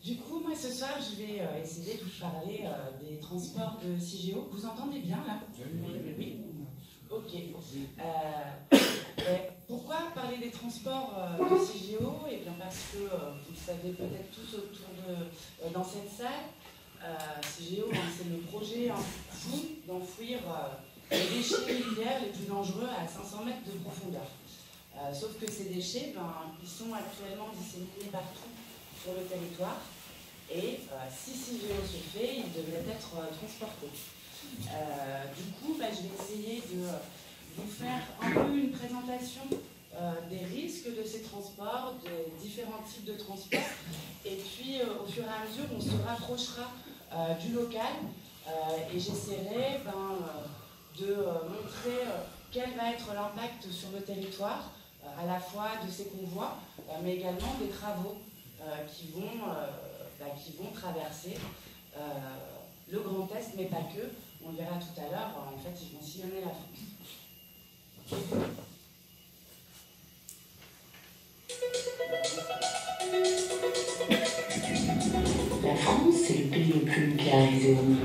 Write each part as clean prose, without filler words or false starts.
Du coup, moi ce soir, je vais essayer de vous parler des transports de CIGEO. Vous entendez bien là? Oui. Ok. Pourquoi parler des transports de CIGEO? Eh bien parce que vous le savez peut-être tous autour de dans cette salle, CIGEO, c'est le projet fou d'enfouir les déchets nucléaires les plus dangereux à 500 mètres de profondeur. Sauf que ces déchets, ils sont actuellement disséminés partout sur le territoire. Et si CIGEO se fait, ils devraient être transportés. Du coup, je vais essayer de vous faire un peu une présentation des risques de ces transports, des différents types de transports. Et puis, au fur et à mesure, on se rapprochera du local et j'essaierai de montrer quel va être l'impact sur le territoire, à la fois de ces convois, mais également des travaux qui vont traverser le Grand Est, mais pas que. On le verra tout à l'heure, en fait, ils vont sillonner la France. La France, c'est le pays le plus nucléarisé au monde.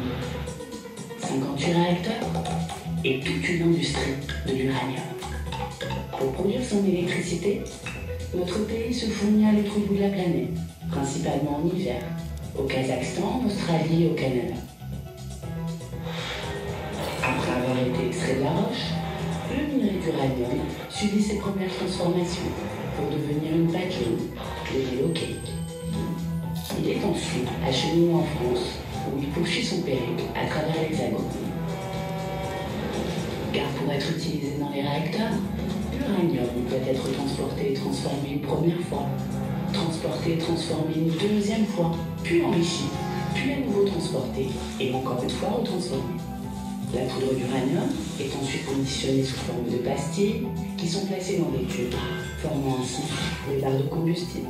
58 réacteurs et toute une industrie de l'uranium. Pour produire son électricité, notre pays se fournit à l'autre bout de la planète, principalement en hiver, au Kazakhstan, en Australie et au Canada. Après avoir été extrait de la roche, le minerai d'uranium subit ses premières transformations pour devenir une pâte jaune, le yellow cake. Il est ensuite acheminé en France, où il poursuit son périple à travers l'Hexagone. Car pour être utilisé dans les réacteurs, l'uranium peut être transporté et transformé une première fois, transporté et transformé une deuxième fois, puis enrichi, puis à nouveau transporté, et encore une fois retransformé. La poudre d'uranium est ensuite conditionnée sous forme de pastilles qui sont placées dans des tubes, formant ainsi des barres de combustible.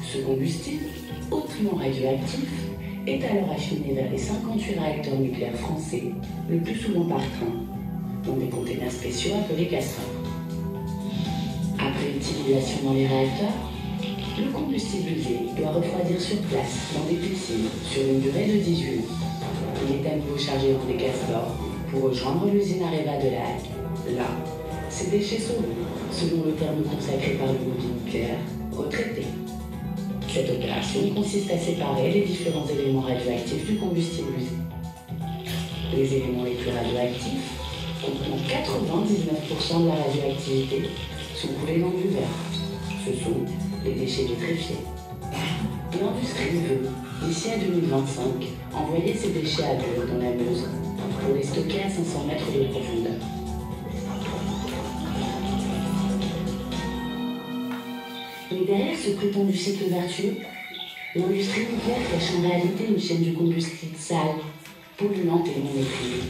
Ce combustible, hautement radioactif, est alors acheminé vers les 58 réacteurs nucléaires français, le plus souvent par train, dans des containers spéciaux appelés castors. Après utilisation dans les réacteurs, le combustible usé doit refroidir sur place dans des piscines sur une durée de 18 mois. Il est à nouveau chargé dans des castors pour rejoindre l'usine Areva de La Hague. Là, ces déchets seront, selon le terme consacré par le lobby nucléaire, retraités. Cette opération consiste à séparer les différents éléments radioactifs du combustible usé. Les éléments les plus radioactifs, contenant 99% de la radioactivité, sont coulés dans du verre. Ce sont les déchets vitrifiés. L'industrie veut, d'ici à 2025, envoyer ces déchets à Bure dans la Meuse pour les stocker à 500 mètres de profondeur. Mais derrière ce prétendu cycle vertueux, l'industrie nucléaire cache en réalité une chaîne du combustible sale, polluante et non maîtrisée.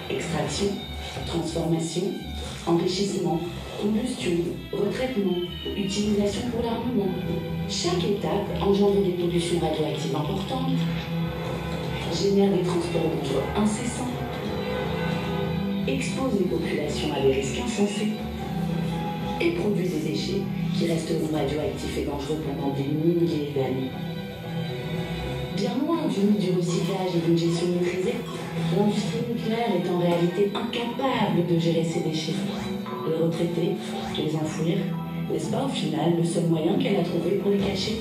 Extraction, transformation, enrichissement, combustion, retraitement, utilisation pour l'armement. Chaque étape engendre des pollutions radioactives importantes, génère des transports dangereux incessants, expose les populations à des risques insensés et produit des déchets qui resteront radioactifs et dangereux pendant des milliers d'années. Bien loin du mythe du recyclage et d'une gestion maîtrisée, l'industrie nucléaire est en réalité incapable de gérer ces déchets. Les retraiter, les enfouir, n'est-ce pas au final le seul moyen qu'elle a trouvé pour les cacher?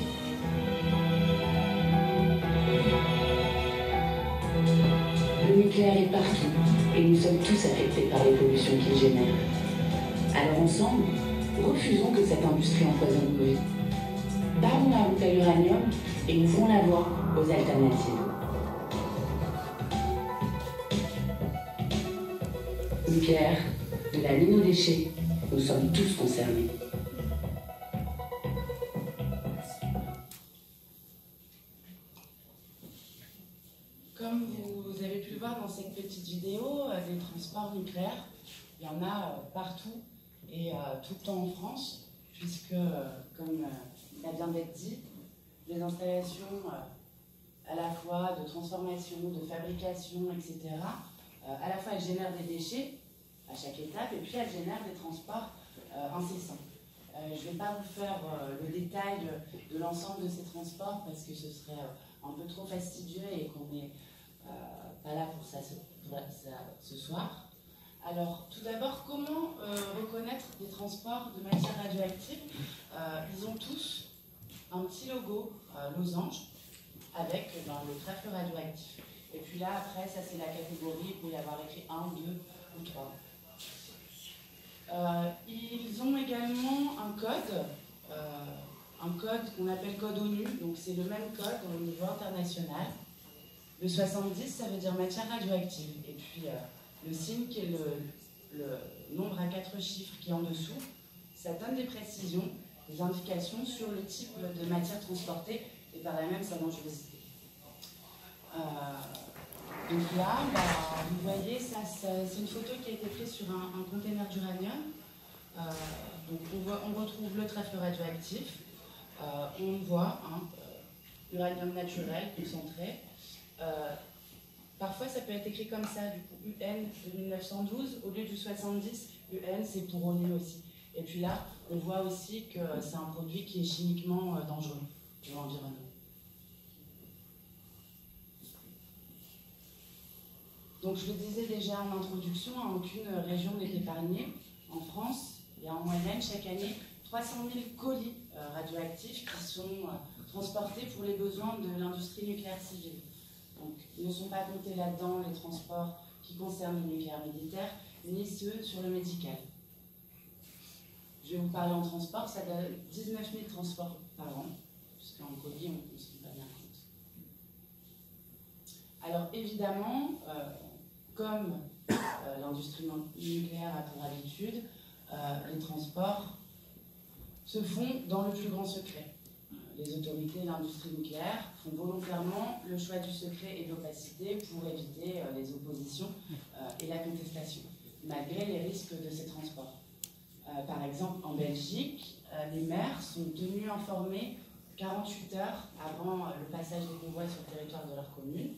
Le nucléaire est partout et nous sommes tous affectés par les pollutions qu'il génère. Alors ensemble, refusons que cette industrie empoisonne nos vies. Barrons la route à l'uranium et ouvrons la voie aux alternatives. Nucléaire, de la mine aux déchets, nous sommes tous concernés. Comme vous avez pu le voir dans cette petite vidéo, des transports nucléaires, il y en a partout et tout le temps en France, puisque, comme il a bien d'être dit, les installations à la fois de transformation, de fabrication, etc., à la fois elles génèrent des déchets à chaque étape et puis elles génèrent des transports incessants. Je ne vais pas vous faire le détail de l'ensemble de ces transports parce que ce serait un peu trop fastidieux et qu'on n'est pas là pour ça ce soir. Alors, tout d'abord, comment reconnaître des transports de matières radioactives? Ils ont tous un petit logo losange avec le trèfle radioactif. Et puis là, après, ça c'est la catégorie, il peut y avoir écrit 1, 2 ou 3. Ils ont également un code qu'on appelle code ONU, donc c'est le même code au niveau international. Le 70, ça veut dire matière radioactive. Et puis le signe qui est le nombre à 4 chiffres qui est en dessous, ça donne des précisions, des indications sur le type de matière transportée et par la même sa dangerosité. Donc là, vous voyez, c'est une photo qui a été prise sur un container d'uranium. Donc on retrouve le trèfle radioactif, on voit l'uranium naturel concentré. Parfois ça peut être écrit comme ça, du coup UN de 1912, au lieu du 70, UN c'est pour ONU aussi. Et puis là, on voit aussi que c'est un produit qui est chimiquement dangereux pour l'environnement. Donc je le disais déjà en introduction, aucune région n'est épargnée. En France, il y a en moyenne chaque année 300 000 colis radioactifs qui sont transportés pour les besoins de l'industrie nucléaire civile. Donc ils ne sont pas comptés là-dedans les transports qui concernent le nucléaire militaire, ni ceux sur le médical. Je vais vous parler en transport, ça donne 19 000 transports par an, puisqu'en colis on ne se rend pas bien compte. Alors évidemment, comme l'industrie nucléaire a pour habitude, les transports se font dans le plus grand secret. Les autorités de l'industrie nucléaire font volontairement le choix du secret et de l'opacité pour éviter les oppositions et la contestation, malgré les risques de ces transports. Par exemple, en Belgique, les maires sont tenus informés 48 heures avant le passage des convois sur le territoire de leur commune.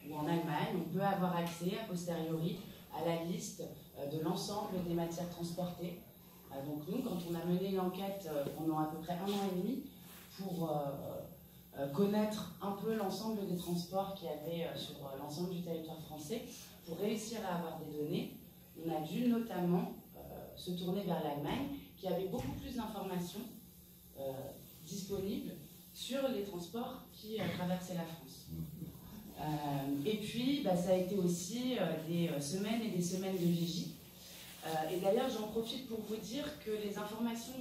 Ou en Allemagne, on peut avoir accès a posteriori à la liste de l'ensemble des matières transportées. Donc nous, quand on a mené l'enquête pendant à peu près 1 an et demi pour connaître un peu l'ensemble des transports qu'il y avait sur l'ensemble du territoire français, pour réussir à avoir des données, on a dû notamment se tourner vers l'Allemagne, qui avait beaucoup plus d'informations disponibles sur les transports qui traversaient la France. Et puis, ça a été aussi des semaines et des semaines de vigie. Et d'ailleurs, j'en profite pour vous dire que les informations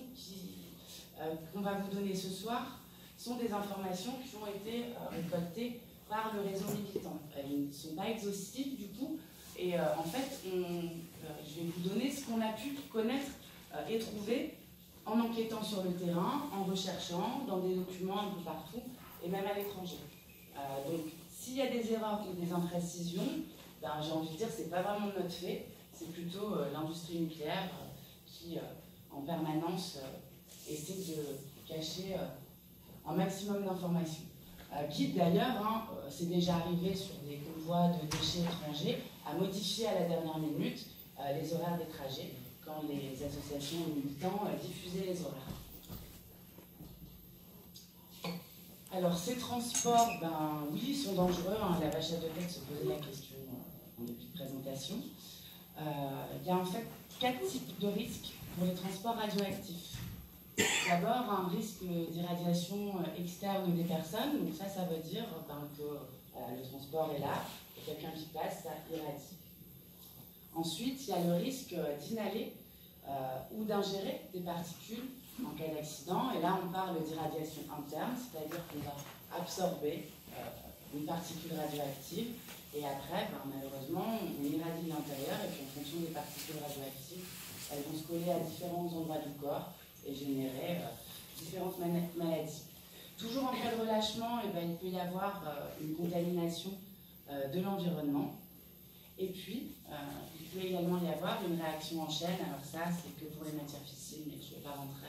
qu'on va vous donner ce soir sont des informations qui ont été récoltées par le réseau militant. Elles ne sont pas exhaustives du coup, et en fait, je vais vous donner ce qu'on a pu connaître et trouver en enquêtant sur le terrain, en recherchant dans des documents un peu partout, et même à l'étranger. Donc, s'il y a des erreurs ou des imprécisions, j'ai envie de dire que ce n'est pas vraiment notre fait, c'est plutôt l'industrie nucléaire qui, en permanence, essaie de cacher un maximum d'informations. Qui, d'ailleurs, c'est déjà arrivé sur des convois de déchets étrangers, à modifier à la dernière minute les horaires des trajets, quand les associations militants diffusaient les horaires. Alors, ces transports, oui, ils sont dangereux. La vache à deux têtes se posait la question en début de présentation. Il y a en fait 4 types de risques pour les transports radioactifs. D'abord, un risque d'irradiation externe des personnes. Donc ça veut dire que le transport est là, et quelqu'un qui passe, ça irradie. Ensuite, il y a le risque d'inhaler ou d'ingérer des particules en cas d'accident, et là on parle d'irradiation interne, c'est-à-dire qu'on va absorber une particule radioactive, et après, malheureusement, on irradie l'intérieur, et puis en fonction des particules radioactives, elles vont se coller à différents endroits du corps et générer différentes maladies. Toujours en cas de relâchement, il peut y avoir une contamination de l'environnement, et puis il peut également y avoir une réaction en chaîne. Alors ça, c'est que pour les matières fissiles, mais je ne vais pas rentrer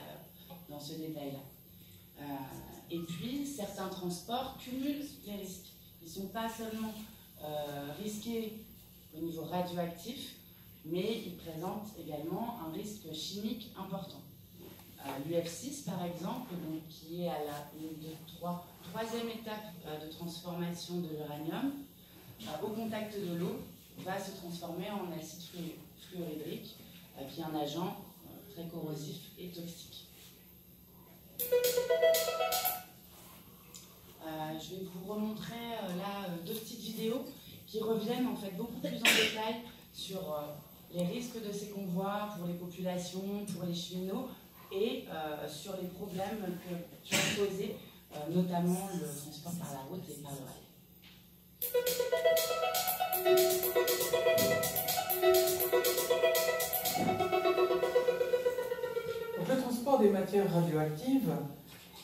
dans ce détail-là. Et puis, certains transports cumulent les risques. Ils ne sont pas seulement risqués au niveau radioactif, mais ils présentent également un risque chimique important. l'UF6 par exemple, donc, qui est à la troisième étape de transformation de l'uranium, au contact de l'eau, va se transformer en acide fluorhydrique, qui est un agent très corrosif et toxique. Je vais vous remontrer là deux petites vidéos qui reviennent en fait beaucoup plus en détail sur les risques de ces convois pour les populations, pour les cheminots et sur les problèmes que ont posé notamment le transport par la route et par le rail. Donc, le transport des matières radioactives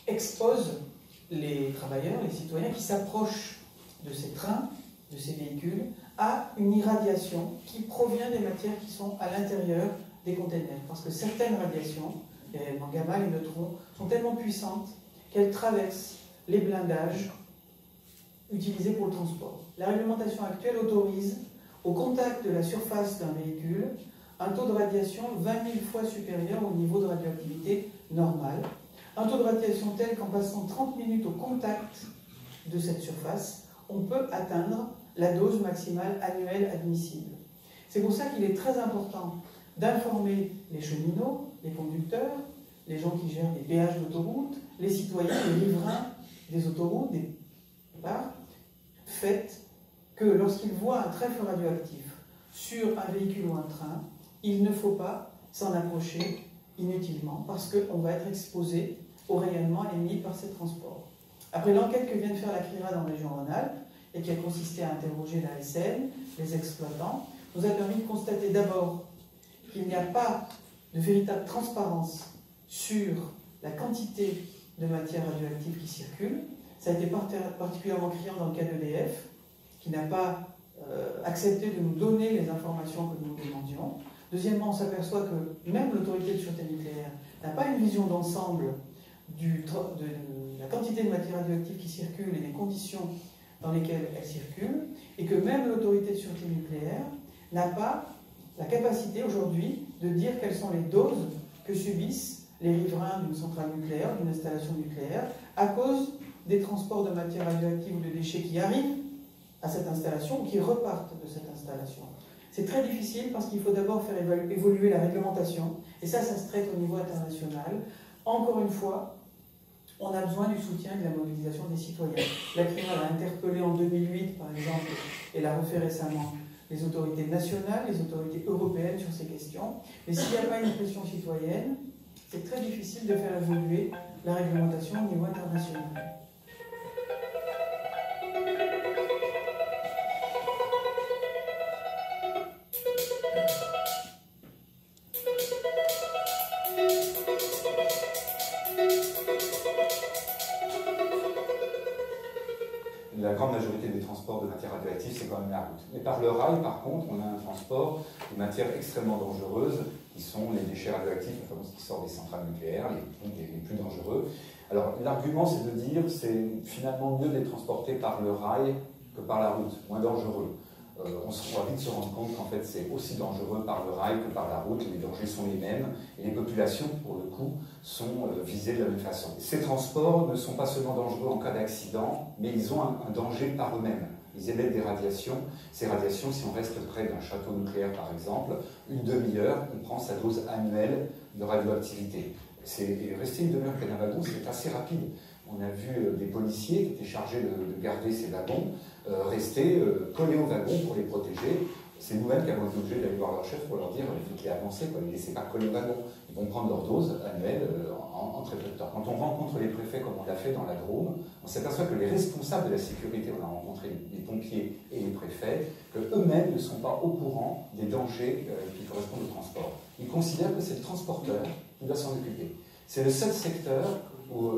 expose les travailleurs, les citoyens qui s'approchent de ces trains, de ces véhicules, à une irradiation qui provient des matières qui sont à l'intérieur des containers. Parce que certaines radiations, les rayonnements gamma, les neutrons, sont tellement puissantes qu'elles traversent les blindages utilisés pour le transport. La réglementation actuelle autorise, au contact de la surface d'un véhicule, un taux de radiation 20 000 fois supérieur au niveau de radioactivité normal. Un taux de radiation tel qu'en passant 30 minutes au contact de cette surface, on peut atteindre la dose maximale annuelle admissible. C'est pour ça qu'il est très important d'informer les cheminots, les conducteurs, les gens qui gèrent les péages d'autoroute, les citoyens, les riverains des autoroutes, des parts, fait que lorsqu'ils voient un trèfle radioactif sur un véhicule ou un train, il ne faut pas s'en approcher inutilement parce qu'on va être exposé au rayonnement émis par ces transports. Après l'enquête que vient de faire la CRIRAD en région Rhône-Alpes et qui a consisté à interroger l'ASN, les exploitants, nous a permis de constater d'abord qu'il n'y a pas de véritable transparence sur la quantité de matière radioactive qui circule. Ça a été particulièrement criant dans le cas d'EDF, qui n'a pas accepté de nous donner les informations que nous demandions. Deuxièmement, on s'aperçoit que même l'autorité de sûreté nucléaire n'a pas une vision d'ensemble de la quantité de matière radioactive qui circule et des conditions dans lesquelles elle circule, et que même l'autorité de sûreté nucléaire n'a pas la capacité aujourd'hui de dire quelles sont les doses que subissent les riverains d'une centrale nucléaire, d'une installation nucléaire, à cause des transports de matière radioactive ou de déchets qui arrivent à cette installation ou qui repartent de cette installation. C'est très difficile parce qu'il faut d'abord faire évoluer la réglementation, et ça se traite au niveau international. Encore une fois, on a besoin du soutien et de la mobilisation des citoyens. La CRIRAD a interpellé en 2008, par exemple, et l'a refait récemment, les autorités nationales, les autorités européennes sur ces questions. Mais s'il n'y a pas une pression citoyenne, c'est très difficile de faire évoluer la réglementation au niveau international. La grande majorité des transports de matières radioactives, c'est quand même la route. Mais par le rail, par contre, on a un transport de matières extrêmement dangereuses, qui sont les déchets radioactifs, enfin, ce qui sort des centrales nucléaires, les plus dangereux. Alors, l'argument, c'est de dire que c'est finalement mieux de les transporter par le rail que par la route, moins dangereux. On va vite se rendre compte qu'en fait, c'est aussi dangereux par le rail que par la route, les dangers sont les mêmes, et les populations, pour le coup, sont visées de la même façon. Ces transports ne sont pas seulement dangereux en cas d'accident, mais ils ont un danger par eux-mêmes. Ils émettent des radiations. Ces radiations, si on reste près d'un château nucléaire, par exemple, une demi-heure, on prend sa dose annuelle de radioactivité. Rester une demi-heure près d'un wagon, c'est assez rapide. On a vu des policiers qui étaient chargés de garder ces wagons rester collés au wagon pour les protéger. C'est nous-mêmes qui avons été obligés d'aller voir leur chef pour leur dire il faut qu'ils avancent, ne les laissez pas coller au wagon. Ils vont prendre leur dose annuelle en très peu de temps. Quand on rencontre les préfets, comme on l'a fait dans la Drôme, on s'aperçoit que les responsables de la sécurité, on a rencontré les pompiers et les préfets, qu'eux-mêmes ne sont pas au courant des dangers qui correspondent au transport. Ils considèrent que c'est le transporteur qui doit s'en occuper. C'est le seul secteur où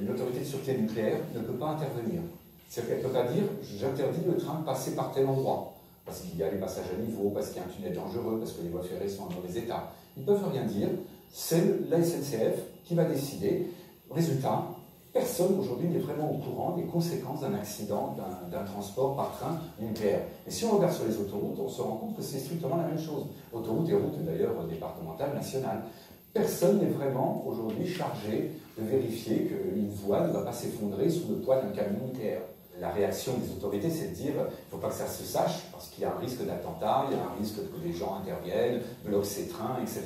l'autorité de sûreté nucléaire ne peut pas intervenir. C'est-à-dire qu'elle ne peut pas dire « j'interdis le train de passer par tel endroit », parce qu'il y a les passages à niveau, parce qu'il y a un tunnel dangereux, parce que les voies ferrées sont en mauvais état. Ils ne peuvent rien dire, c'est la SNCF qui va décider. Résultat, personne aujourd'hui n'est vraiment au courant des conséquences d'un accident, d'un transport par train nucléaire. Et si on regarde sur les autoroutes, on se rend compte que c'est strictement la même chose. Autoroutes et routes d'ailleurs départementales, nationales. personne n'est vraiment aujourd'hui chargé de vérifier qu'une voie ne va pas s'effondrer sous le poids d'un camion nucléaire. La réaction des autorités, c'est de dire il ne faut pas que ça se sache, parce qu'il y a un risque d'attentat, il y a un risque que les gens interviennent, bloquent ces trains, etc.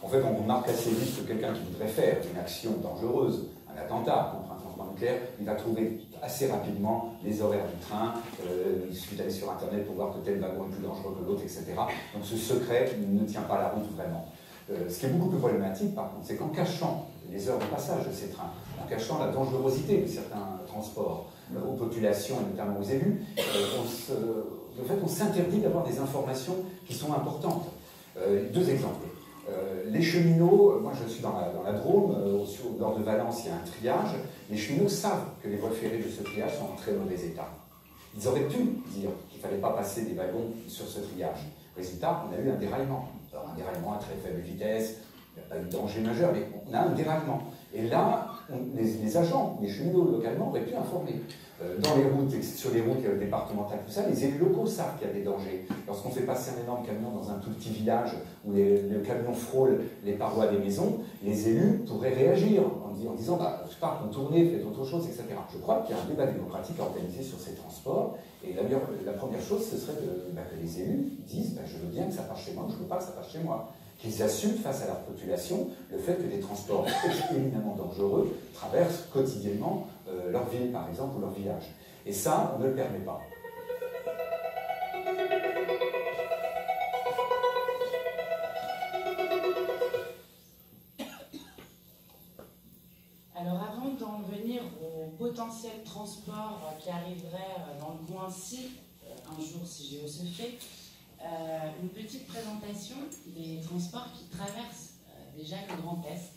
En fait, on remarque assez vite que quelqu'un qui voudrait faire une action dangereuse, un attentat contre un tremblement nucléaire, il va trouver assez rapidement les horaires du train, il suffit d'aller sur Internet pour voir que tel wagon est plus dangereux que l'autre, etc. Donc ce secret ne tient pas la route vraiment. Ce qui est beaucoup plus problématique, par contre, c'est qu'en cachant les heures de passage de ces trains, en cachant la dangerosité de certains transports aux populations et notamment aux élus, de fait, on s'interdit d'avoir des informations qui sont importantes. Deux exemples. Les cheminots, moi je suis dans la Drôme, au nord de Valence, il y a un triage. Les cheminots savent que les voies ferrées de ce triage sont en très mauvais état. Ils auraient pu dire qu'il ne fallait pas passer des wagons sur ce triage. Résultat, on a eu un déraillement. Alors, un déraillement à très faible vitesse, il n'y a pas eu de danger majeur, mais on a un déraillement. Et là, les agents, les cheminots localement auraient pu informer. Dans les routes, sur les routes départementales, tout ça, les élus locaux savent qu'il y a des dangers. Lorsqu'on fait passer un énorme camion dans un tout petit village où le camion frôle les parois des maisons, les élus pourraient réagir en disant bah, je sais pas, contournez, faites autre chose, etc. Je crois qu'il y a un débat démocratique à organiser sur ces transports. Et la première chose, ce serait que les élus disent je veux bien que ça passe chez moi ou je ne veux pas que ça passe chez moi. Qu'ils assument face à leur population le fait que des transports éminemment dangereux traversent quotidiennement leur ville, par exemple, ou leur village. Et ça, on ne le permet pas. Alors avant d'en venir au potentiel transport qui arriverait dans le coin si un jour CIGEO se fait, une petite présentation des transports qui traversent déjà le Grand Est.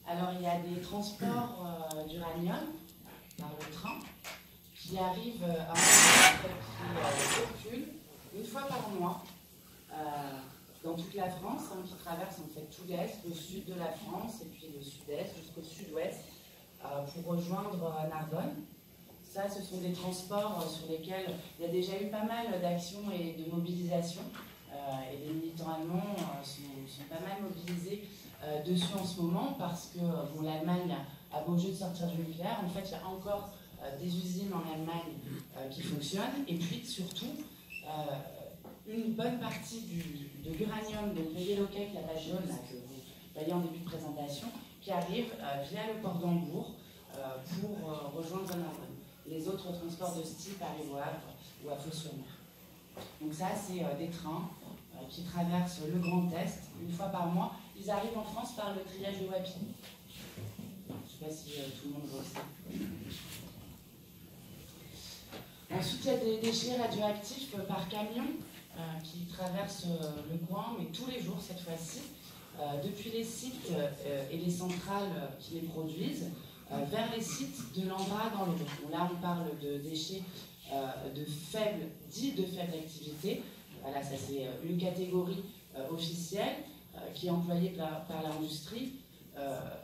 Alors il y a des transports d'uranium par le train qui arrivent qui circulent une fois par mois dans toute la France, qui traversent en fait tout l'Est, le sud de la France et puis le sud-est jusqu'au sud-ouest pour rejoindre Narbonne. Ça, ce sont des transports sur lesquels il y a déjà eu pas mal d'actions et de mobilisation. Et les militants allemands sont pas mal mobilisés dessus en ce moment parce que l'Allemagne a beau jeu de sortir du nucléaire. En fait, il y a encore des usines en Allemagne qui fonctionnent. Et puis, surtout, une bonne partie de l'uranium, donc le yellow cake, la page jaune que vous voyez en début de présentation, qui arrive via le port d'Hambourg pour rejoindre Narbonne. Les autres transports de ce type arrivent au Havre ou à Fos-sur-Mer. Donc ça, c'est des trains qui traversent le Grand Est une fois par mois. Ils arrivent en France par le triage de Wapping. Je ne sais pas si tout le monde voit ça. Ensuite, il y a des déchets radioactifs par camion qui traversent le coin, mais tous les jours cette fois-ci, depuis les sites et les centrales qui les produisent, vers les sites de l'Andra dans l'eau. Là, on parle de déchets dits de faible activité. Voilà, ça c'est une catégorie officielle qui est employée par l'industrie.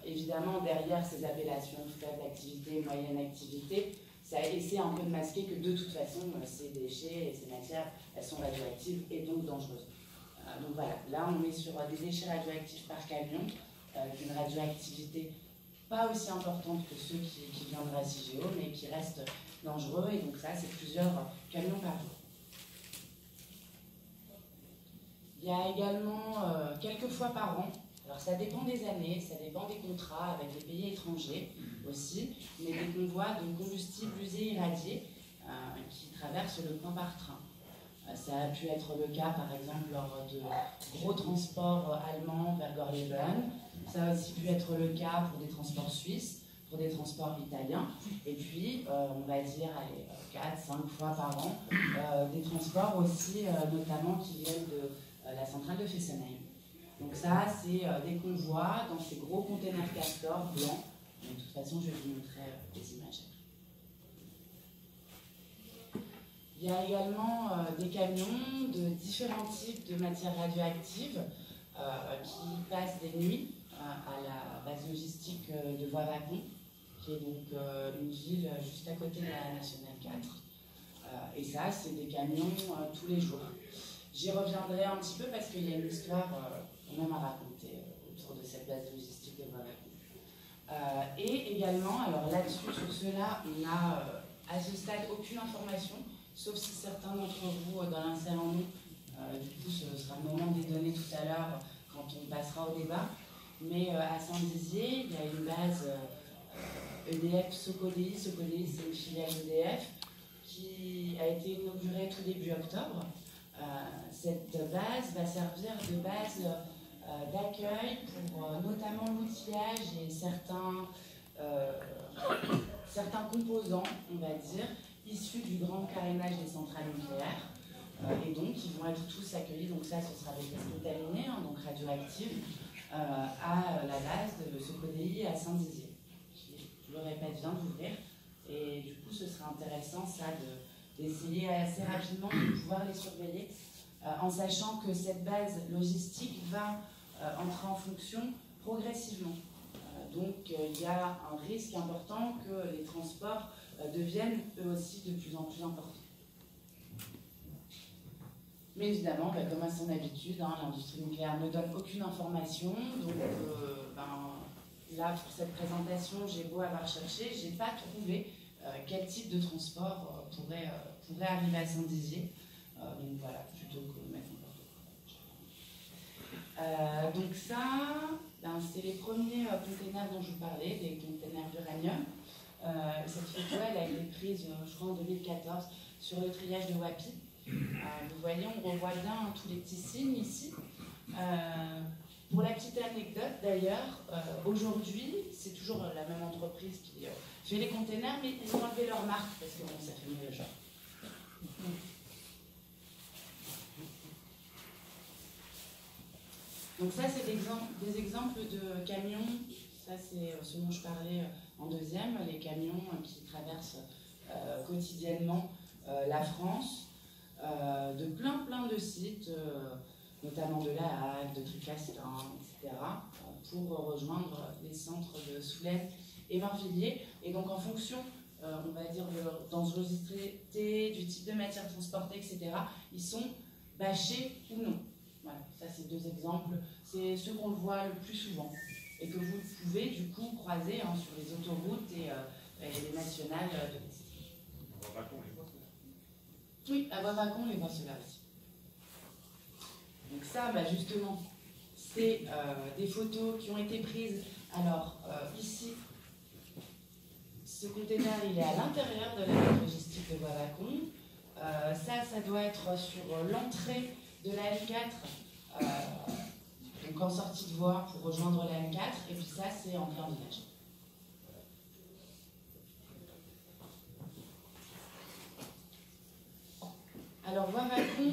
Évidemment, derrière ces appellations faible activité, moyenne activité, ça essaie un peu de masquer que de toute façon, ces déchets et ces matières, elles sont radioactives et donc dangereuses. Donc voilà, là on est sur des déchets radioactifs par camion, d'une radioactivité pas aussi importante que ceux qui viendraient à CIGEO, mais qui restent dangereux, et donc ça, c'est plusieurs camions par jour. Il y a également quelques fois par an, alors ça dépend des années, ça dépend des contrats avec les pays étrangers aussi, mais des convois de combustibles usés irradiés qui traversent le coin par train. Ça a pu être le cas, par exemple, lors de gros transports allemands vers Gorleben. Ça a aussi pu être le cas pour des transports suisses, pour des transports italiens. Et puis, on va dire, 4-5 fois par an, des transports aussi, notamment qui viennent de la centrale de Fessenheim. Donc ça, c'est des convois dans ces gros containers Castor blancs. De toute façon, je vais vous montrer des images. Il y a également des camions de différents types de matières radioactives qui passent des nuits à la base logistique de Voie-Vacon, qui est donc une ville juste à côté de la Nationale 4. Et ça, c'est des camions tous les jours. J'y reviendrai un petit peu parce qu'il y a une histoire même à raconter autour de cette base logistique de Bois-Vacon. Et également, alors là-dessus, sur cela, on n'a à ce stade aucune information, sauf si certains d'entre vous dans la salle en ont. Du coup, ce sera le moment de les donner tout à l'heure quand on passera au débat. Mais à Saint-Dizier, il y a une base EDF Socodéi. Socodéi, c'est une filiale EDF qui a été inaugurée tout début octobre. Cette base va servir de base d'accueil pour notamment l'outillage et certains composants, on va dire, issus du grand carénage des centrales nucléaires. Et donc, ils vont être tous accueillis, donc ça, ce sera des gaz contaminés, hein, donc radioactifs, à la base de Socodéi à Saint-Dizier, qui, je le répète, vient d'ouvrir. Et du coup, ce sera intéressant, ça, d'essayer assez rapidement de pouvoir les surveiller, en sachant que cette base logistique va entrer en fonction progressivement. Donc, il y a un risque important que les transports deviennent eux aussi de plus en plus importants. Mais évidemment, comme à son habitude, hein, l'industrie nucléaire ne donne aucune information. Donc là, pour cette présentation, j'ai beau avoir cherché, je n'ai pas trouvé quel type de transport pourrait arriver à Saint-Dizier. Donc voilà, plutôt que mettre n'importe quoi. Donc ça, c'est les premiers containers dont je vous parlais, des containers d'uranium. Cette photo, elle a été prise, je crois, en 2014, sur le triage de Wapi. Vous voyez, on revoit bien tous les petits signes ici. Pour la petite anecdote, d'ailleurs, aujourd'hui, c'est toujours la même entreprise qui fait les containers, mais ils ont enlevé leur marque parce que bon, ça fait mieux le genre. Donc ça, c'est des exemples de camions. Ça, c'est ce dont je parlais en deuxième, les camions qui traversent quotidiennement la France. De plein de sites, notamment de La Hague, de Tricastin, etc., pour rejoindre les centres de Soulaine et Morvilliers. Et donc en fonction, on va dire, de leur dangerosité, du type de matière transportée, etc., ils sont bâchés ou non. Voilà, ça c'est deux exemples. C'est ceux qu'on voit le plus souvent et que vous pouvez du coup croiser hein, sur les autoroutes et les nationales de l'Est. Oui, à Bois-Vacon, on les voit ceux-là aussi. Donc ça, justement, c'est des photos qui ont été prises. Alors, ici, ce container, il est à l'intérieur de la logistique de Bois-Vacon. Ça doit être sur l'entrée de la M4, donc en sortie de voie pour rejoindre la M4. Et puis ça, c'est en plein village. Alors, Bois-Vacon,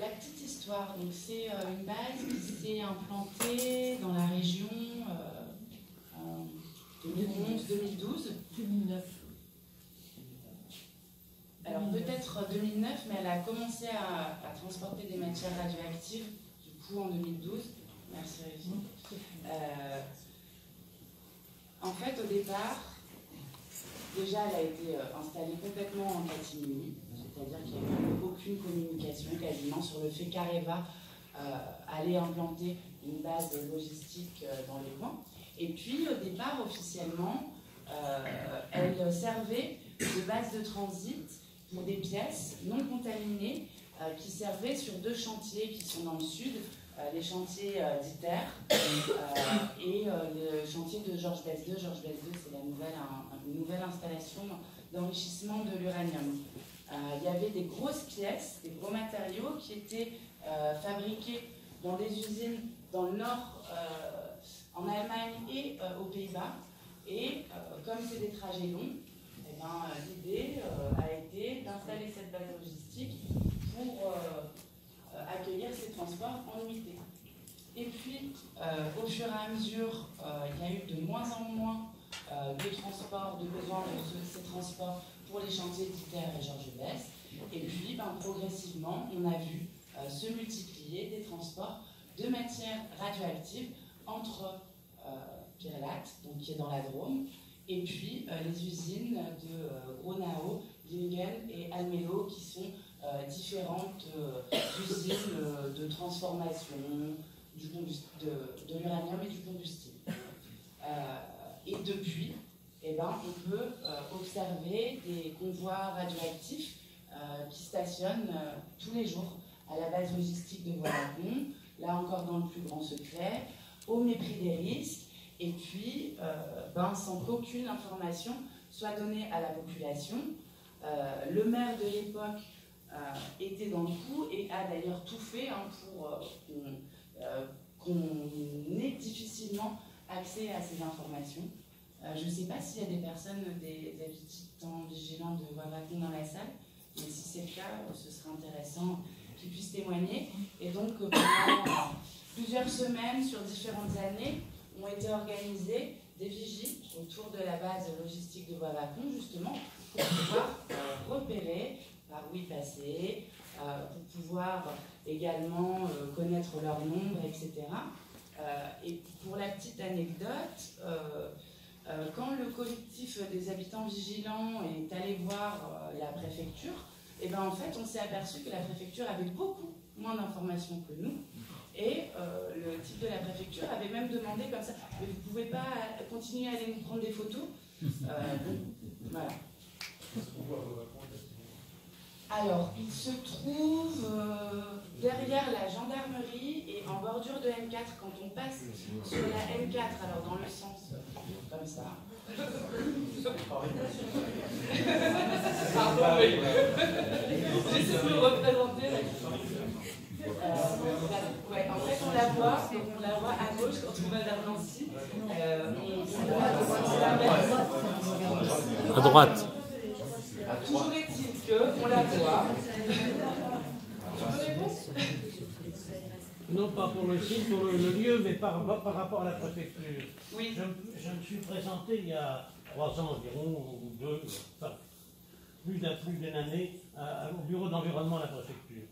la petite histoire, donc c'est une base qui s'est implantée dans la région en 2011-2012. 2009. Alors peut-être 2009, mais elle a commencé à transporter des matières radioactives, du coup en 2012. Merci Régine. En fait, au départ, déjà elle a été installée complètement en catimini. C'est-à-dire qu'il n'y a eu aucune communication quasiment sur le fait qu'Areva allait implanter une base logistique dans les coins. Et puis, au départ, officiellement, elle servait de base de transit pour des pièces non contaminées qui servaient sur deux chantiers qui sont dans le sud, les chantiers d'ITER et le chantier de Georges Besse 2. Georges Besse 2, c'est une nouvelle installation d'enrichissement de l'uranium. Il y avait des grosses pièces, des gros matériaux qui étaient fabriqués dans des usines dans le nord, en Allemagne et aux Pays-Bas. Et comme c'est des trajets longs, l'idée a été d'installer cette base logistique pour accueillir ces transports en unité. Et puis, au fur et à mesure, il y a eu de moins en moins de transports, de besoin de ces transports pour les chantiers d'ITER et Georges Besse. Et puis, progressivement, on a vu se multiplier des transports de matières radioactives entre Pierrelatte, donc qui est dans la Drôme, et puis les usines de Gronau, Lingen et Almelo, qui sont différentes usines de transformation, de l'uranium et du combustible. Et depuis, eh ben, on peut observer des convois radioactifs qui stationnent tous les jours à la base logistique de Bois-Lacon, là encore dans le plus grand secret, au mépris des risques, et puis sans qu'aucune information soit donnée à la population. Le maire de l'époque était dans le coup et a d'ailleurs tout fait pour qu'on ait difficilement accès à ces informations. Je ne sais pas s'il y a des personnes, des habitants vigilants de Bois-Lacon dans la salle, mais si c'est le cas, ce serait intéressant qu'ils puissent témoigner. Et donc, pendant plusieurs semaines, sur différentes années, ont été organisées des vigies autour de la base logistique de Bois-Lacon, justement, pour pouvoir repérer par où ils passaient, pour pouvoir également connaître leur nombre, etc. Et pour la petite anecdote, quand le collectif des habitants vigilants est allé voir la préfecture, et ben en fait, on s'est aperçu que la préfecture avait beaucoup moins d'informations que nous. Et le type de la préfecture avait même demandé comme ça, mais vous ne pouvez pas continuer à aller nous prendre des photos. Voilà. Alors, il se trouve derrière la gendarmerie et en bordure de M4, quand on passe sur la M4, alors dans le sens comme ça. Pardon, oui. J'essaie de me représenter. Ouais, en fait, on la voit à gauche quand on va vers Nancy. À droite. Toujours est-il qu'on la voit. Non, pas pour le site, pour le lieu, mais par rapport à la préfecture. Oui. Je me suis présenté il y a 3 ans environ, ou 2, enfin, plus d'une année, au bureau d'environnement à la préfecture.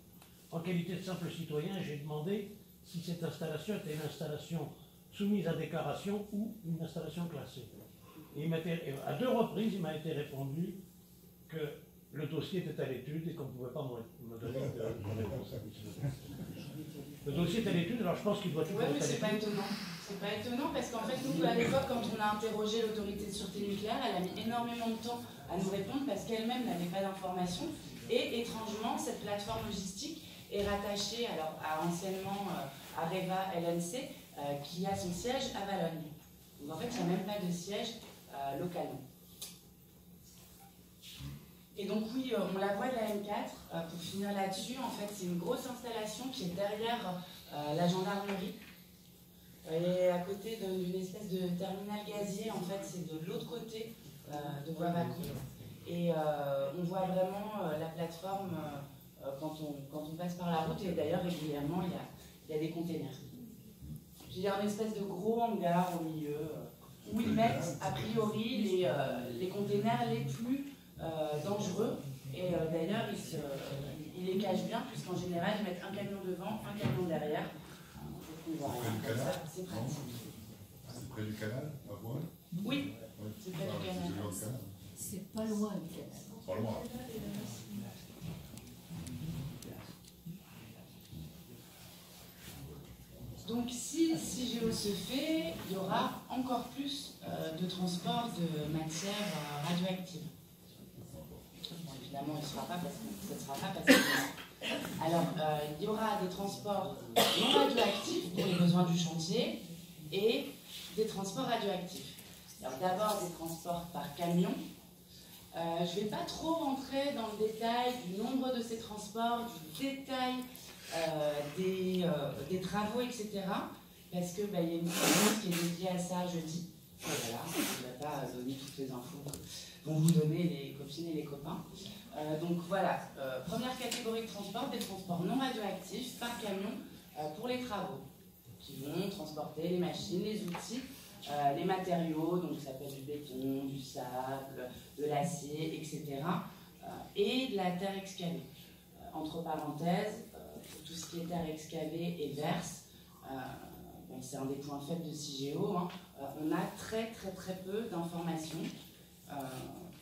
En qualité de simple citoyen, j'ai demandé si cette installation était une installation soumise à déclaration ou une installation classée. Et à 2 reprises, il m'a été répondu que le dossier était à l'étude et qu'on ne pouvait pas me donner de réponse à ça. Le dossier est à l'étude, alors je pense qu'il doit toujours être à l'étude. Oui, mais c'est pas étonnant. C'est pas étonnant parce qu'en fait, nous, à l'époque, quand on a interrogé l'autorité de sûreté nucléaire, elle a mis énormément de temps à nous répondre parce qu'elle-même n'avait pas d'informations. Et étrangement, cette plateforme logistique est rattachée alors, anciennement à Reva LNC, qui a son siège à Valognes. Donc en fait, il n'y a même pas de siège localement. Et donc oui, on la voit de la M4, pour finir là-dessus, en fait c'est une grosse installation qui est derrière la gendarmerie. Elle est à côté d'une espèce de terminal gazier, en fait c'est de l'autre côté de Bois-Lacon. Et on voit vraiment la plateforme quand on passe par la route, et d'ailleurs régulièrement il y a des containers. Il y a une espèce de gros hangar au milieu, où ils mettent a priori les containers les plus dangereux, et d'ailleurs ils les cachent bien puisqu'en général ils mettent un camion devant, un camion derrière. C'est pratique. C'est près du canal, à Bois? Oui, c'est près du canal. C'est pas loin du canal. Pas loin. Donc si CIGEO se fait, il y aura encore plus de transport de matières radioactives. Bon, évidemment, il ne sera pas parce que ce ne sera pas parce que... Alors, il y aura des transports non radioactifs pour les besoins du chantier et des transports radioactifs. Alors d'abord des transports par camion. Je ne vais pas trop rentrer dans le détail du nombre de ces transports, du détail des travaux, etc. Parce qu'il y a une conférence qui est dédiée à ça jeudi. Voilà, je ne vais pas donner toutes les infos que vont vous donner les copines et les copains. Donc voilà, première catégorie de transport, des transports non radioactifs par camion pour les travaux, qui vont transporter les machines, les outils, les matériaux, donc ça peut être du béton, du sable, de l'acier, etc. Et de la terre excavée. Entre parenthèses, tout ce qui est terre excavée et verse, c'est un des points faibles de CIGEO, hein. On a très peu d'informations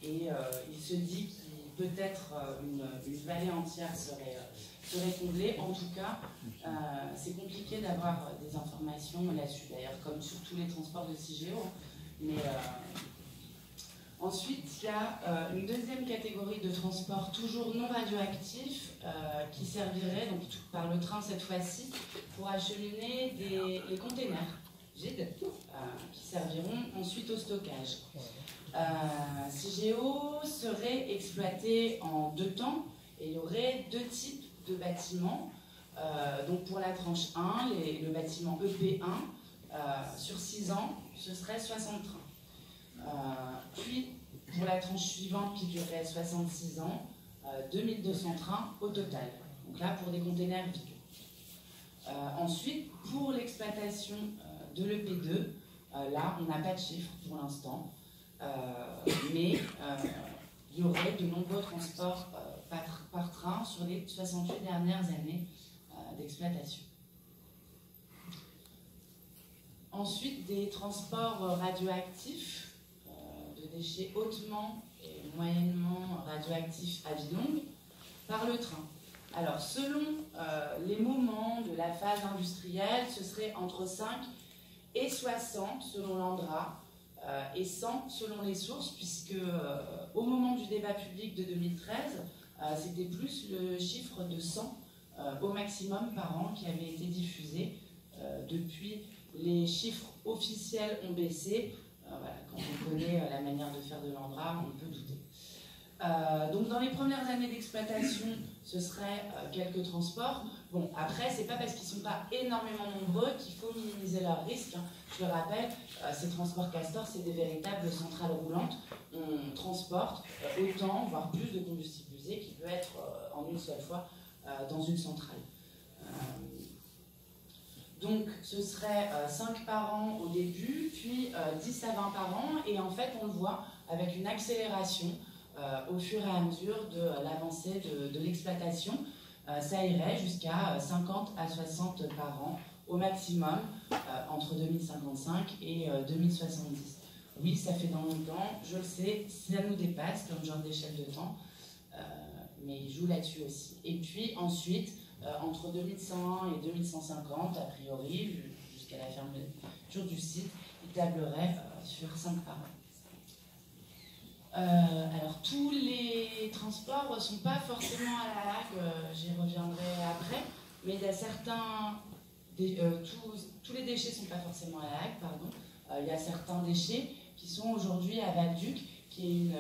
et il se dit peut-être une vallée entière serait comblée. En tout cas, c'est compliqué d'avoir des informations là-dessus, d'ailleurs, comme sur tous les transports de CIGEO. Mais ensuite, il y a une deuxième catégorie de transport toujours non radioactif qui servirait, donc par le train cette fois-ci, pour acheminer les containers vides qui serviront ensuite au stockage. CIGEO serait exploité en 2 temps et il y aurait 2 types de bâtiments. Donc pour la tranche 1, le bâtiment EP1, sur 6 ans, ce serait 60 trains. Puis pour la tranche suivante qui durerait 66 ans, 2200 trains au total. Donc là pour des containers vides. Ensuite, pour l'exploitation de l'EP2, là on n'a pas de chiffre pour l'instant. Mais il y aurait de nombreux transports par train sur les 68 dernières années d'exploitation. Ensuite, des transports radioactifs, de déchets hautement et moyennement radioactifs à vie longue, par le train. Alors, selon les moments de la phase industrielle, ce serait entre 5 et 60 selon l'ANDRA, et 100 selon les sources, puisque au moment du débat public de 2013, c'était plus le chiffre de 100 au maximum par an qui avait été diffusé. Depuis, les chiffres officiels ont baissé. Voilà, quand on connaît la manière de faire de l'ANDRA, on peut douter. Donc dans les premières années d'exploitation, ce serait quelques transports. Bon, après, c'est pas parce qu'ils sont pas énormément nombreux qu'il faut minimiser leurs risques. Hein. Je le rappelle, ces transports Castor, c'est des véritables centrales roulantes. On transporte autant, voire plus de combustible usé qui peut être en une seule fois dans une centrale. Donc ce serait 5 par an au début, puis 10 à 20 par an, et en fait on le voit avec une accélération au fur et à mesure de l'avancée de l'exploitation. Ça irait jusqu'à 50 à 60 par an au maximum entre 2055 et 2070. Oui, ça fait dans longtemps, je le sais, ça nous dépasse comme genre d'échelle de temps, mais il joue là-dessus aussi. Et puis ensuite, entre 2101 et 2150, a priori, jusqu'à la fermeture du site, il tablerait sur 5 par an. Alors, tous les transports ne sont pas forcément à la Hague, j'y reviendrai après, mais il y a certains, tous les déchets ne sont pas forcément à la Hague, pardon. Il y a certains déchets qui sont aujourd'hui à Val-Duc, qui est une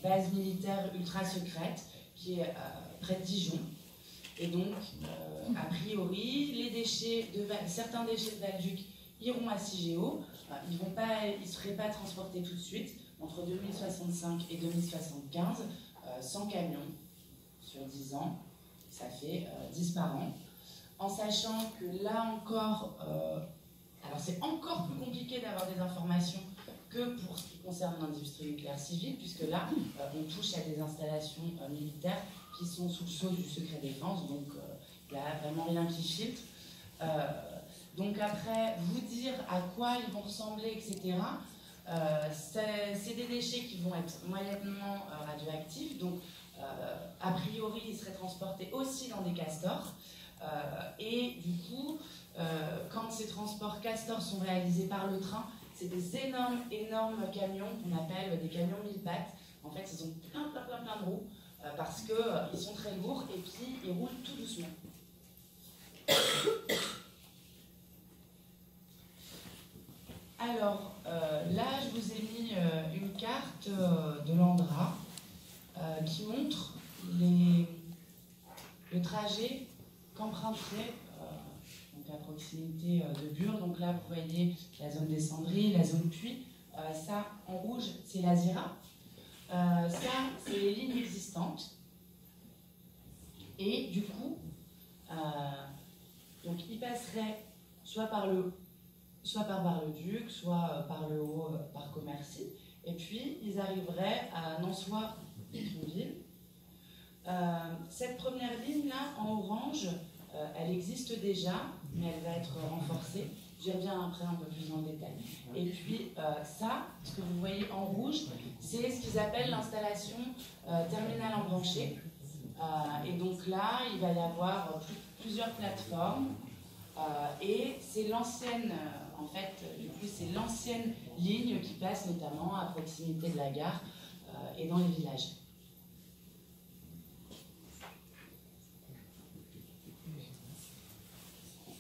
base militaire ultra secrète, qui est près de Dijon. Et donc, a priori, certains déchets de Val-Duc iront à CIGEO. Ils ne seraient pas transportés tout de suite. Entre 2065 et 2075, 100 camions sur 10 ans, ça fait 10 par an. En sachant que là encore, alors c'est encore plus compliqué d'avoir des informations que pour ce qui concerne l'industrie nucléaire civile, puisque là, on touche à des installations militaires qui sont sous le sceau du secret défense, donc il n'y a vraiment rien qui filtre. Donc après, vous dire à quoi ils vont ressembler, etc., c'est des déchets qui vont être moyennement radioactifs, donc a priori ils seraient transportés aussi dans des castors, et du coup quand ces transports castors sont réalisés par le train, c'est des énormes camions qu'on appelle des camions 1000 pattes. En fait ils ont plein de roues parce qu'ils sont très lourds et puis ils roulent tout doucement. Alors, là, je vous ai mis une carte de l'ANDRA qui montre le trajet qu'emprunterait à proximité de Bure. Donc là, vous voyez la zone des Cendries, la zone Puy. Ça, en rouge, c'est l'Azira. Ça, c'est les lignes existantes. Et du coup, donc, ils passeraient soit par Bar-le-Duc, soit par le haut, par Commercy, et puis ils arriveraient à Nansois-Tronville. Cette première ligne là, en orange, elle existe déjà, mais elle va être renforcée. J'y reviens après un peu plus en détail. Et puis ça, ce que vous voyez en rouge, c'est ce qu'ils appellent l'installation terminale embranchée. Et donc là, il va y avoir plusieurs plateformes. Et c'est l'ancienne, en fait, du coup, c'est l'ancienne ligne qui passe notamment à proximité de la gare et dans les villages.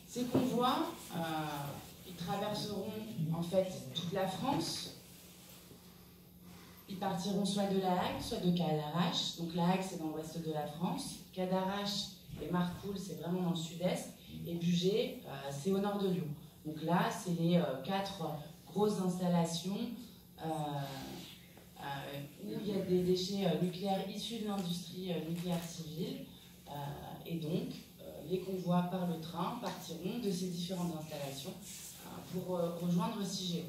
Ces convois, ils traverseront en fait toute la France. Ils partiront soit de La Hague, soit de Cadarache. Donc La Hague, c'est dans l'ouest de la France. Cadarache et Marcoule, c'est vraiment dans le sud-est. Et Bugey, c'est au nord de Lyon. Donc là, c'est les 4 grosses installations où il y a des déchets nucléaires issus de l'industrie nucléaire civile. Et donc, les convois par le train partiront de ces différentes installations pour rejoindre Cigéo.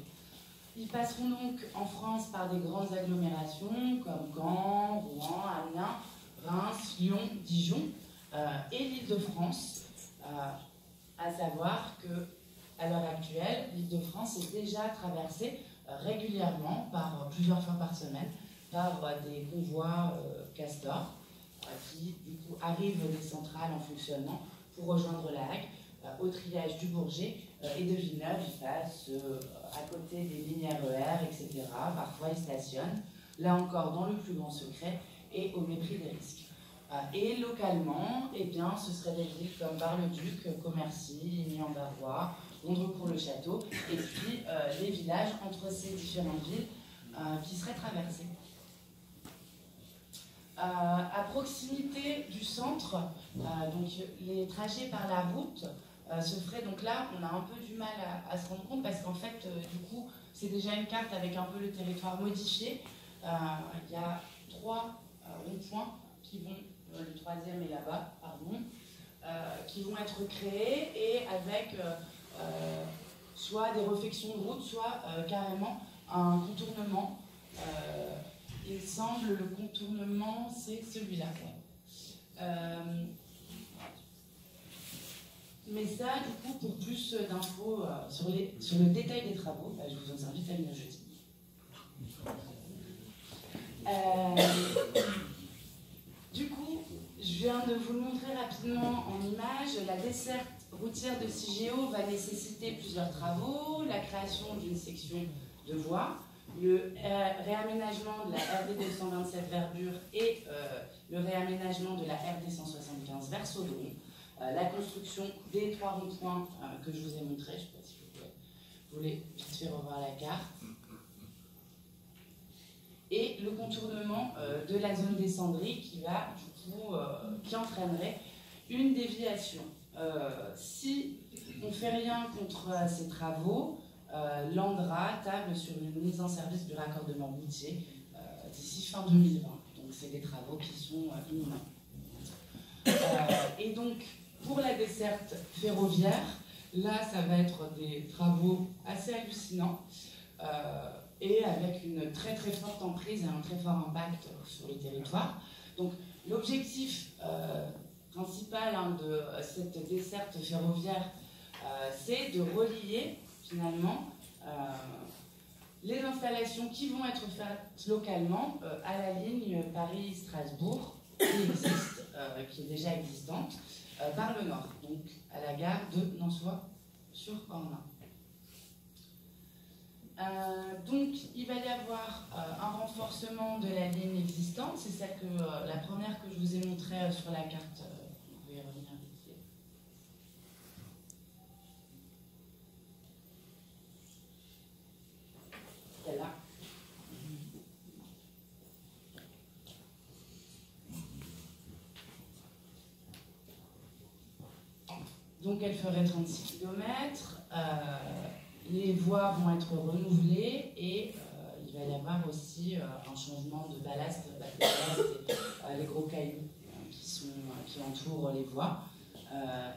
Ils passeront donc en France par des grandes agglomérations comme Caen, Rouen, Amiens, Reims, Lyon, Dijon et l'Île-de-France. À savoir qu'à l'heure actuelle, l'Île-de-France est déjà traversée régulièrement, plusieurs fois par semaine, par des convois Castor qui du coup arrivent des centrales en fonctionnement pour rejoindre La Hague, au triage du Bourget et de Villeneuve. Ils passent à côté des lignes RER, etc. Parfois ils stationnent, là encore dans le plus grand secret et au mépris des risques. Et localement, eh bien, ce seraient des villes comme Bar-le-Duc, Commercy, Ligny-en-Barrois, Londres-Court-le-Château, et puis les villages entre ces différentes villes qui seraient traversés. À proximité du centre, donc les trajets par la route se feraient. Donc là, on a un peu du mal à se rendre compte parce qu'en fait, du coup, c'est déjà une carte avec un peu le territoire modifié. Il y a 3 ronds-points qui vont, le 3e est là-bas, pardon, qui vont être créés et avec soit des réfections de route, soit carrément un contournement. Il semble le contournement, c'est celui-là. Mais ça, du coup, pour plus d'infos sur le détail des travaux, je vous invite à venir jeudi. Du coup, je viens de vous le montrer rapidement en image. La desserte routière de Cigéo va nécessiter plusieurs travaux, la création d'une section de voies, le réaménagement de la RD 227 vers Bure et le réaménagement de la RD 175 vers Saudron, la construction des 3 ronds-points que je vous ai montrés. Je ne sais pas si vous voulez vite fait revoir la carte. Et le contournement de la zone des cendries qui entraînerait une déviation. Si on ne fait rien contre ces travaux, l'ANDRA table sur une mise en service du raccordement routier d'ici fin 2020. Donc c'est des travaux qui sont imminents. Et donc pour la desserte ferroviaire, là ça va être des travaux assez hallucinants et avec une très très forte emprise et un très fort impact sur le territoire. Donc l'objectif principal de cette desserte ferroviaire, c'est de relier finalement les installations qui vont être faites localement à la ligne Paris-Strasbourg qui est déjà existante par le nord, donc à la gare de Nançois-sur-Ornain. Donc il va y avoir un renforcement de la ligne existante, c'est celle la première que je vous ai montrée sur la carte. Vous pouvez y revenir vite fait. Celle-là. Donc elle ferait 36 km. Les voies vont être renouvelées et il va y avoir aussi un changement de ballast, les gros cailloux qui entourent les voies.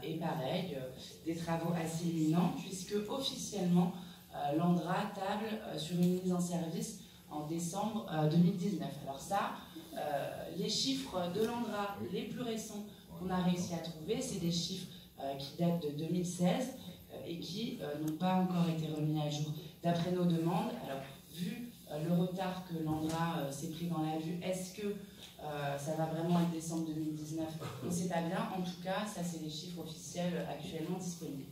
Et pareil, des travaux assez imminents puisque officiellement l'ANDRA table sur une mise en service en décembre 2019. Alors ça, les chiffres de l'ANDRA les plus récents qu'on a réussi à trouver, c'est des chiffres qui datent de 2016. et qui n'ont pas encore été remis à jour. D'après nos demandes, alors vu le retard que l'ANDRA s'est pris dans la vue, est-ce que ça va vraiment être décembre 2019? On ne sait pas bien. En tout cas, ça, c'est les chiffres officiels actuellement disponibles.